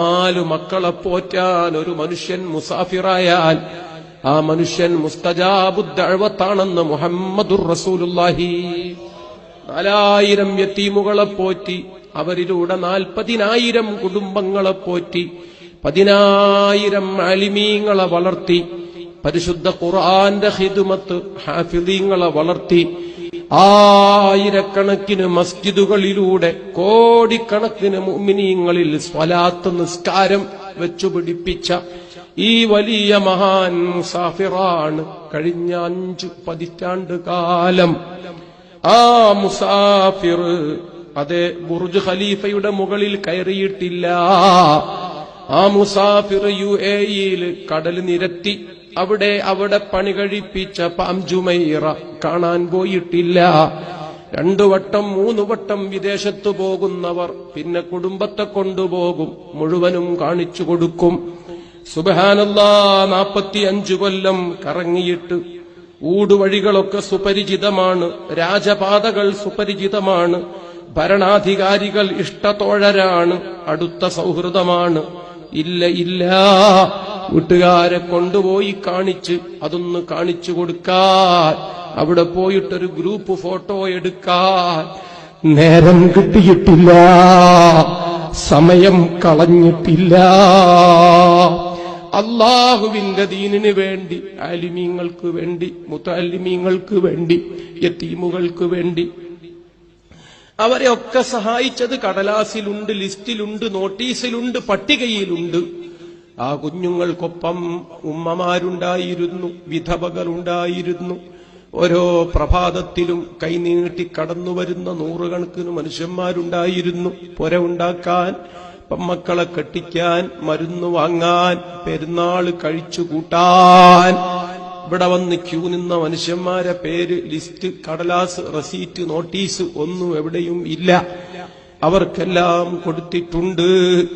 4 മക്കളെ പോറ്റാൻ ഒരു മനുഷ്യൻ മുസാഫിറായാൽ ആ മനുഷ്യൻ മുസ്തജാബുദ് ദഅവത്താണെന്ന് മുഹമ്മദുർ റസൂലുള്ളാഹി. 4000 യതീമുകളെ പോറ്റി, അവരിലൂടെ 40,000 കുടുംബങ്ങളെ പോറ്റി, 10,000 ആലിമീങ്ങളെ വളർത്തി, പരിശുദ്ധ ഖുർആന്റെ ഖിദ്മത്ത് ഹാഫിളീങ്ങളെ വളർത്തി, ആയിരക്കണക്കിന് മസ്ജിദുകളിലൂടെ കോടിക്കണക്കിന് മുഅ്മിനീങ്ങളിൽ സ്വലാത്ത് നിസ്കാരം വെച്ചുപിടിപ്പിച്ച ഈ വലിയ മഹാൻ മുസാഫിറാണ്. കഴിഞ്ഞ 5 പതിറ്റാണ്ട് കാലം ആ മുസാഫിർ അതേ ബുർജ് ഖലീഫയുടെ മുകളിൽ കയറിയിട്ടില്ല. ആ മുസാഫിർ UAE-യിൽ കടൽ നിരത്തി അവിടെ പണി കഴിപ്പിച്ച പാം ജുമൈറ കാണാൻ പോയിട്ടില്ല. 2 വട്ടം 3 വട്ടം വിദേശത്ത് പോകുന്നവർ പിന്നെ കുടുംബത്തെ കൊണ്ടുപോകും, മുഴുവനും കാണിച്ചു കൊടുക്കും. സുബ്ഹാനല്ലാഹ്, 45 കൊല്ലം കറങ്ങിയിട്ട് ഊടുവഴികളൊക്കെ സുപരിചിതമാണ്, രാജപാതകൾ സുപരിചിതമാണ്, ഭരണാധികാരികൾ ഇഷ്ടത്തോഴരാണ്, അടുത്ത സൗഹൃദമാണ്. ഇല്ല, വീട്ടുകാരെ കൊണ്ടുപോയി കാണിച്ച് അതൊന്ന് കാണിച്ചു കൊടുക്കാൻ, അവിടെ പോയിട്ടൊരു ഗ്രൂപ്പ് ഫോട്ടോ എടുക്കാൻ നേരം കിട്ടിയിട്ടില്ല, സമയം കളഞ്ഞിട്ടില്ല. അല്ലാഹുവിന്റെ ദീനിന് വേണ്ടി, ആലിമീങ്ങൾക്ക് വേണ്ടി, മുതഅല്ലിമീങ്ങൾക്ക് വേണ്ടി, യതീമുകൾക്ക് വേണ്ടി അവരെ ഒക്കെ സഹായിച്ചത് കടലാസിലുണ്ട്, ലിസ്റ്റിലുണ്ട്, നോട്ടീസിലുണ്ട്, പട്ടികയിലുണ്ട്. ആ കുഞ്ഞുങ്ങൾക്കൊപ്പം ഉമ്മമാരുണ്ടായിരുന്നു, വിധവകളുണ്ടായിരുന്നു. ഓരോ പ്രഭാതത്തിലും കൈനീട്ടി കടന്നുവരുന്ന 100 കണക്കിന് മനുഷ്യന്മാരുണ്ടായിരുന്നു. പുര ഉണ്ടാക്കാൻ, മക്കളെ കെട്ടിക്കാൻ, മരുന്ന് വാങ്ങാൻ, പെരുന്നാൾ കഴിച്ചു കൂട്ടാൻ. ഇവിടെ വന്ന് ക്യൂ നിന്ന മനുഷ്യന്മാരെ പേര്, ലിസ്റ്റ്, കടലാസ്, റസീറ്റ്, നോട്ടീസ് ഒന്നും എവിടെയും ഇല്ല. അവർക്കെല്ലാം കൊടുത്തിട്ടുണ്ട്.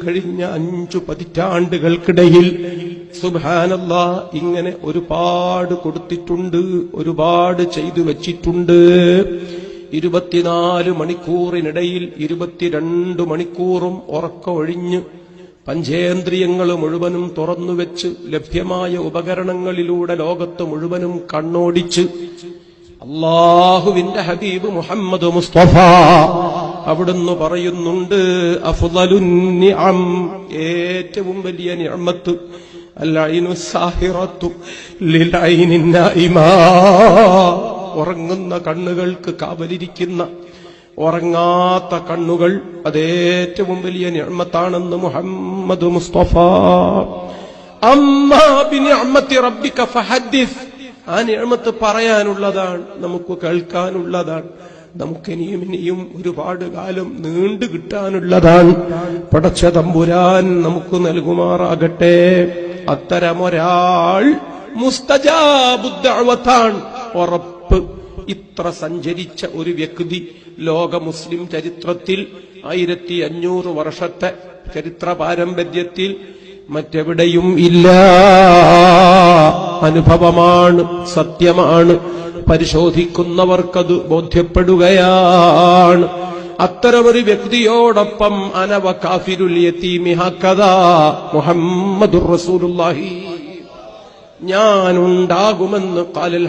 കഴിഞ്ഞ 5 പതിറ്റാണ്ടുകൾക്കിടയിൽ സുബ്ഹാനല്ലാഹ് ഇങ്ങനെ ഒരുപാട് കൊടുത്തിട്ടുണ്ട്, ഒരുപാട് ചെയ്തു വെച്ചിട്ടുണ്ട്. 24 മണിക്കൂറിനിടയിൽ 22 മണിക്കൂറും ഉറക്കമൊഴിഞ്ഞ് പഞ്ചേന്ദ്രിയങ്ങൾ മുഴുവനും തുറന്നുവെച്ച് ലഭ്യമായ ഉപകരണങ്ങളിലൂടെ ലോകത്ത് മുഴുവനും കണ്ണോടിച്ച് അല്ലാഹുവിന്റെ ഹബീബ് മുഹമ്മദ് മുസ്തഫ അവിടുന്ന് പറയുന്നുണ്ട്, അഫ്ളലുൻ നിഅം, ഏറ്റവും വലിയ നിഅമത്ത് അൽഐനു സാഹിറത്തു ലിൽഐനിൻ നായിമാ, ഉറങ്ങുന്ന കണ്ണുകൾക്ക് കാവലിരിക്കുന്ന ഉറങ്ങാത്ത കണ്ണുകൾ, അതേറ്റവും വലിയ നിഅമത്താണെന്ന് മുഹമ്മദ് മുസ്തഫ. അമ്മാ ബിനിഅമത്തി റബ്ബിക ഫഹദ്ദിസ്, ആ നിഅമത്ത് പറയാനുള്ളതാണ്, നമുക്ക് കേൾക്കാനുള്ളതാണ്, നമുക്കിനിയും ഒരുപാട് കാലം നീണ്ടു കിട്ടാനുള്ളതാണ്. പടച്ച തമ്പുരാൻ നമുക്ക് നൽകുമാറാകട്ടെ. അത്തരമൊരാൾ മുസ്തജാബുദ് ദഅവത്താണ്, ഉറപ്പ്. ഇത്ര സഞ്ചരിച്ച ഒരു വ്യക്തി ലോക മുസ്ലിം ചരിത്രത്തിൽ 1500 വർഷത്തെ ചരിത്ര പാരമ്പര്യത്തിൽ മറ്റെവിടെയും ഇല്ല. അനുഭവമാണ്, സത്യമാണ്, പരിശോധിക്കുന്നവർക്കത് ബോധ്യപ്പെടുകയാണ്. അത്തരമൊരു വ്യക്തിയോടൊപ്പം അനവ കാഫിരുൽ യതീമി ഹക്കദാ മുഹമ്മദുർ റസൂലുള്ളാഹി, ഞാനുണ്ടാകുമെന്ന് ഖാലൽ